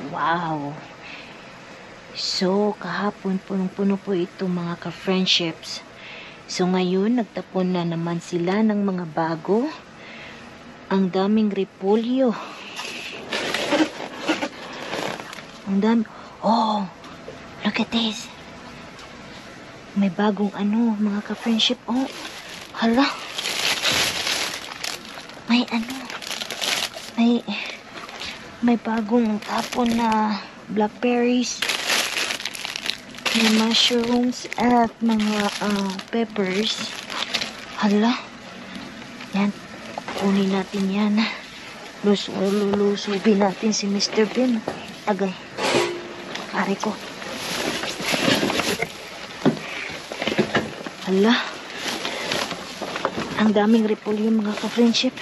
Wow! So, kahapon punong-puno po ito mga ka-friendships. So, ngayon, nagtapon na naman sila ng mga bago. Ang daming repolyo. Ang dami. Oh! Look at this. May bagong mga ka-friendship. Oh! Hala! May may bagong tapon na blackberries, na mushrooms, at mga peppers. Hala! Yan. Kunin natin yan. Lulusubin natin si Mr. Bean. Agay. Ari ko. Hala! Ang daming repolyo mga ka-friendship.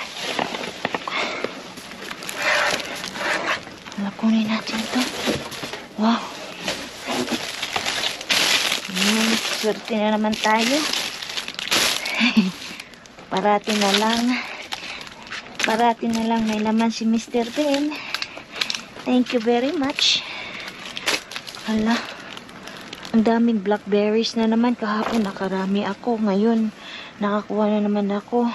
Kunin natin ito. Wow. Ayan, swerte na naman tayo. Parati na lang may laman si Mr. Bean. Thank you very much. Hala. Ang daming blackberries na naman. Kahapon nakarami ako. Ngayon nakakuha na naman ako.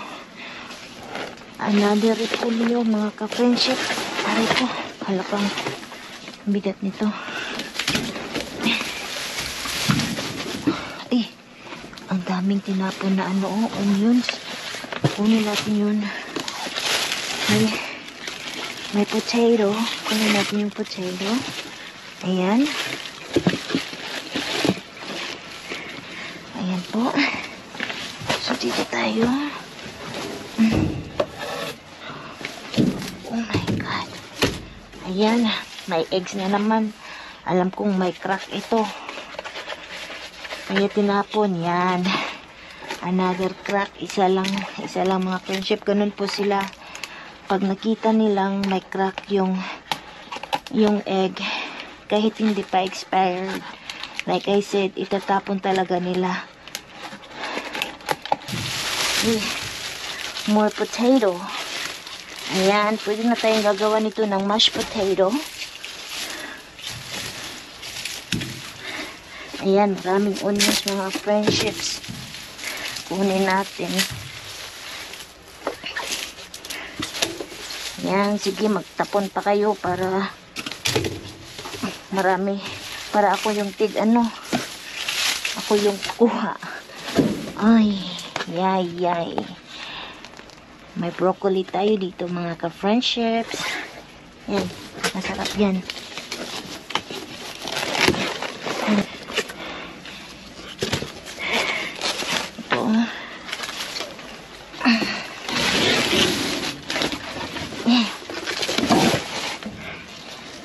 Another repolyo mga ka-friendship. Aray ko. Halapang bigat nito. Ang daming tinapon na onions. Kunin natin yun. May potato. Kunin natin yung potato. Ayan. Ayan po. So, dito tayo. Oh my God. Ayan. May eggs na naman. Alam kong may crack ito. Kaya tinapon. Yan. Another crack. Isa lang mga friendship. Ganun po sila. Pag nakita nilang may crack yung egg, kahit hindi pa expired, like I said, itatapon talaga nila. More potato. Ayan, pwede na tayong gagawa nito ng mashed potato. Ayan, maraming onions mga friendships. Kunin natin. Ayan, sige, magtapon pa kayo para marami. Para ako yung ako yung kuha. Ay, yay. May broccoli tayo dito mga ka-friendships. Yan, masarap yan. Ito.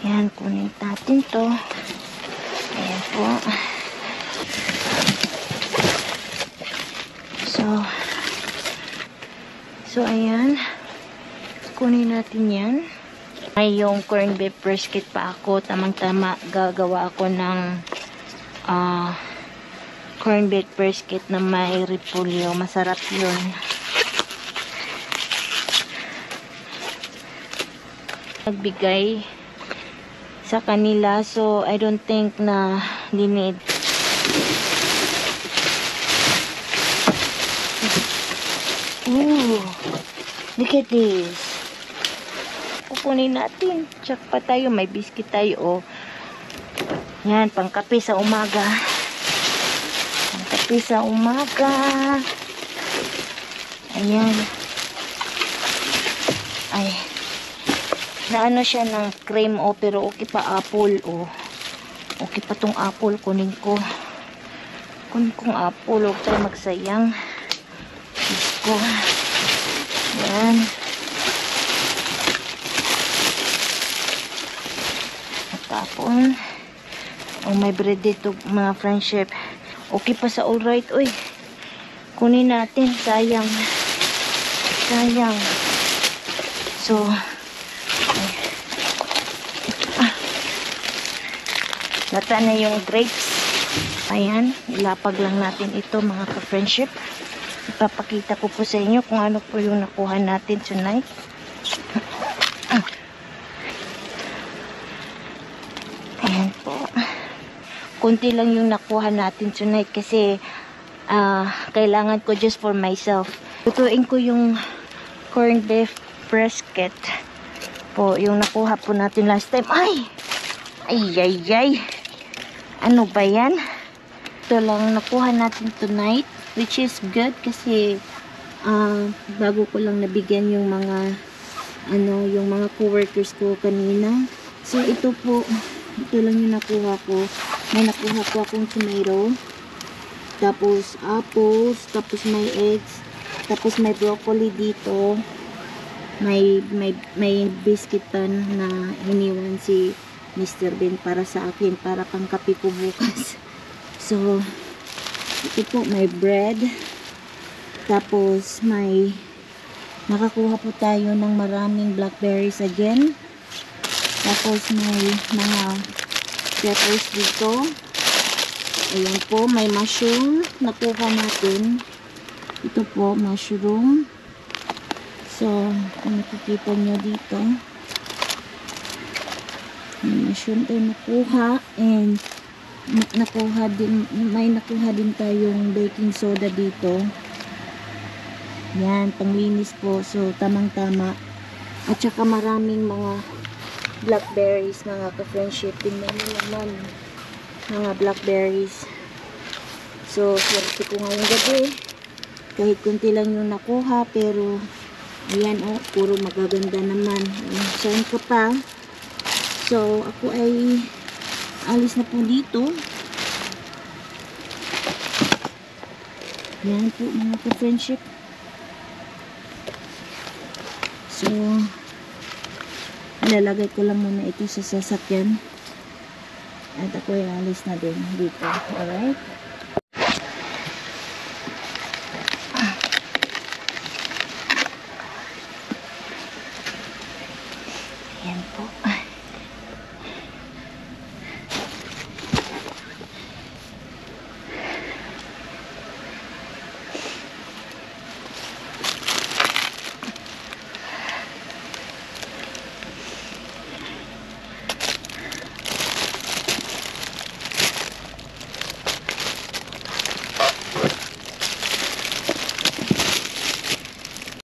Yan, kunin natin to. Ayan po. So, ayan. Kunin natin yan. May yung corned beef brisket pa ako. Tamang-tama, gagawa ako ng corned beef brisket na may repolyo. Masarap yun. Nagbigay sa kanila. So, I don't think na need. Ooh, look at this. Kukunin natin. Check pa tayo. May biscuit tayo. Oh. Yan, pangkape sa umaga. Pangkape sa umaga. Ayan. Ay. Naano siya ng cream, pero okay pa apple. Okay pa tong apple. Kunin kong apple. Huwag tayo magsayang. Ko. Yan. At tapon. May bread dito mga friendship. Okay pa sa alright. Uy. Kunin natin. Sayang. So, lata na yung grapes. Ayan. Ilapag lang natin ito mga ka-friendship. Ipapakita ko po sa inyo kung ano po yung nakuha natin tonight. Kunti lang yung nakuha natin tonight kasi kailangan ko just for myself. Lutuin ko yung corned beef brisket po, yung nakuha po natin last time. Ay! Ay! Ano ba yan? Ito lang nakuha natin tonight, which is good kasi bago ko lang nabigyan yung mga yung mga co-workers ko kanina. So ito lang yung nakuha ko. May nakuha ko akong tomato, tapos apples, tapos may eggs, tapos may broccoli dito, may biscuit pan na iniwan si Mr. Ben para sa akin, para pang kape ko bukas. So ito po, may bread, tapos may nakakuha po tayo ng maraming blackberries again, tapos may mga peppers dito. Ayan po, may mushroom nakuha natin. Ito po, mushroom. So, kung nakikita nyo dito, may mushroom tayo nakuha, and may nakuha din tayong baking soda dito. Yan, panglinis po. So, tamang-tama. At saka maraming mga blackberries, mga ka-friendship. Tingnan nyo naman. Mga blackberries. So, swerte ko ngayong gabi. Kahit kunti lang yung nakuha, pero ayan, puro magaganda naman. Saan ka pa? So, ako ay alis na po dito. Yan po, mga ka-friendship. So, ilalagay ko lang muna ito sa sasakyan. At ako ay alis na din dito. Alright?